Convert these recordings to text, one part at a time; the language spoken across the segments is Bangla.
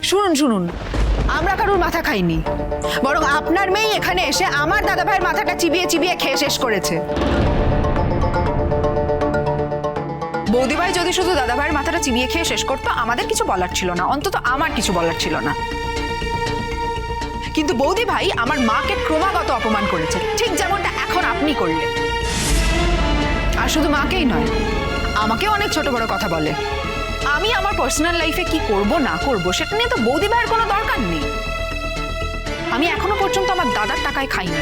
শুনুন শুনুন, আমরা কারুর মাথা খাইনি, বরং আপনার মেয়ে এখানে এসে আমার দাদা ভাইয়ের মাথাটা চিবিয়ে চিবিয়ে খেয়ে শেষ করেছে। বৌদি ভাই যদি শুধু দাদা ভাইয়ের মাথাটা চিবিয়ে খেয়ে শেষ করতো আমাদের কিছু বলার ছিল না, অন্তত আমার কিছু বলার ছিল না। কিন্তু বৌদি ভাই আমার মাকে ক্রমাগত অপমান করেছে, ঠিক যেমনটা এখন আপনি করলেন। আর শুধু মাকেই নয়, আমাকেও অনেক ছোট বড় কথা বলে। আমি আমার পার্সোনাল লাইফে কি করব না করব সেটা নিয়ে তো বৌদি ভাইয়ের কোনো দরকার নেই। আমি এখনো পর্যন্ত আমার দাদার টাকায় খাই না,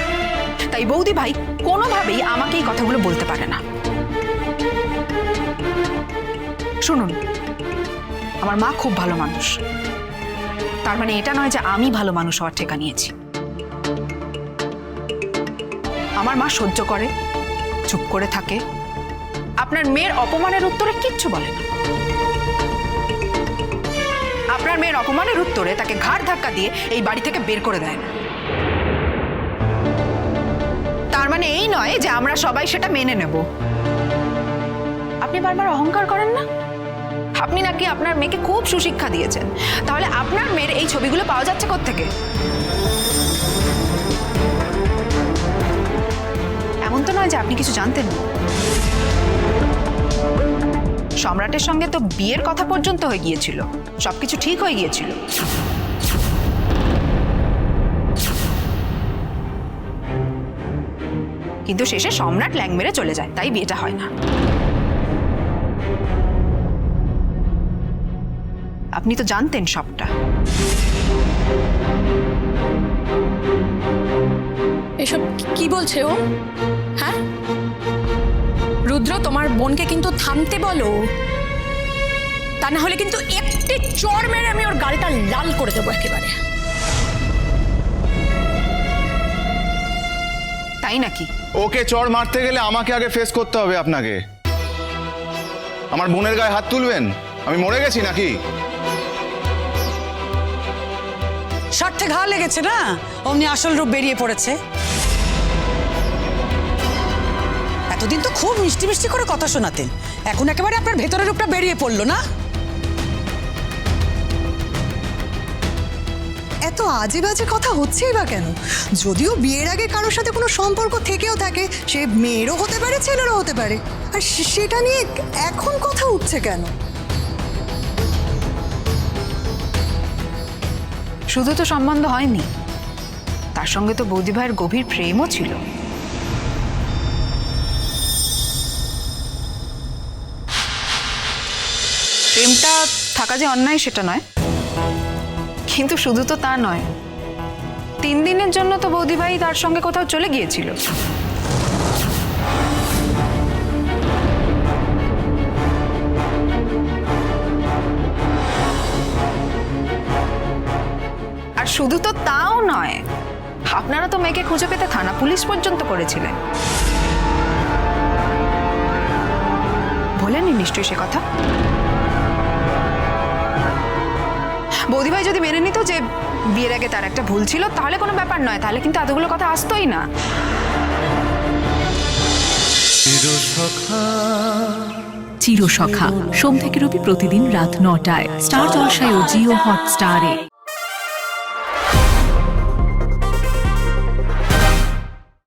তাই বৌদি ভাই কোনোভাবেই আমাকে এই কথাগুলো বলতে পারে না। শুনুন, আমার মা খুব ভালো মানুষ, তার মানে এটা নয় যে আমি ভালো মানুষ হওয়ার ঠেকা নিয়েছি। আমার মা সহ্য করে, চুপ করে থাকে, আপনার মেয়ের অপমানের উত্তরে কিচ্ছু বলে না। আপনার মেয়ের অপমানের উত্তরে তাকে ঘাড় ধাক্কা দিয়ে এই বাড়ি থেকে বের করে দেয় না। তার মানে এই নয় যে আমরা সবাই সেটা মেনে নেব। আপনি বারবার অহংকার করেন না? আপনি নাকি আপনার মেয়েকে খুব সুশিক্ষা দিয়েছেন, তাহলে আপনার মেয়ের এই ছবিগুলো পাওয়া যাচ্ছে কোত্থেকে? এমন তো নয় যে আপনি কিছু জানতেন না। সম্রাটের সঙ্গে তো বিয়ের কথা পর্যন্ত হয়ে গিয়েছিল, সবকিছু ঠিক হয়ে গিয়েছিল। কিন্তু শেষে সম্রাট ল্যাং মেরে চলে যায়, তাই বিয়েটা হয় না। আপনি তো জানতেন সবটা। এসব কি বলছে ও? হ্যাঁ, রুদ্র, তোমার বোনকে কিন্তু থামতে বলো, তা না হলে কিন্তু একটি চড় মেরে আমি ওর গালটা লাল করে দেবো একেবারে। তাই নাকি? ওকে চড় মারতে গেলে আমাকে আগে ফেস করতে হবে আপনাকে। আমার বোনের গায়ে হাত তুলবেন? আমি মরে গেছি নাকি? স্বার্থে ঘা লেগেছে না, অমনি আসল রূপ বেরিয়ে পড়েছে। এতদিন তো খুব মিষ্টি মিষ্টি করে কথা শোনাতেন, এখন একেবারে আপনার ভেতরের রূপটা বেরিয়ে পড়লো না? এত আজে বাজে কথা হচ্ছেই বা কেন? যদিও বিয়ের আগে কারোর সাথে কোনো সম্পর্ক থেকেও থাকে, সে মেয়েরও হতে পারে ছেলেরও হতে পারে, আর সেটা নিয়ে এখন কথা উঠছে কেন? শুধু তো সম্বন্ধ হয়নি, তার সঙ্গে তো বৌদি ভাইয়ের গভীর প্রেমও ছিল। প্রেমটা থাকা যে অন্যায় সেটা নয়, কিন্তু শুধু তো তা নয়, 3 দিনের জন্য তো বৌদি ভাই তার সঙ্গে কোথাও চলে গিয়েছিল। আর শুধু তো তাও নয়, আপনারা তো মেয়েকে খুঁজে পেতে থানা পুলিশ পর্যন্ত করেছিলেন। বলেননি নিশ্চয়ই সে কথা? বৌদি ভাই যদি মেনে নিত যে বিয়ের আগে তার একটা ভুল ছিল, তাহলে কোনো ব্যাপার নয়, তাহলে কিন্তু এতগুলো কথা আসতোই না। চিরসখা সোম থেকে রবি প্রতিদিন রাত 9টায় স্টার জলসায় ও জিও হটস্টারে।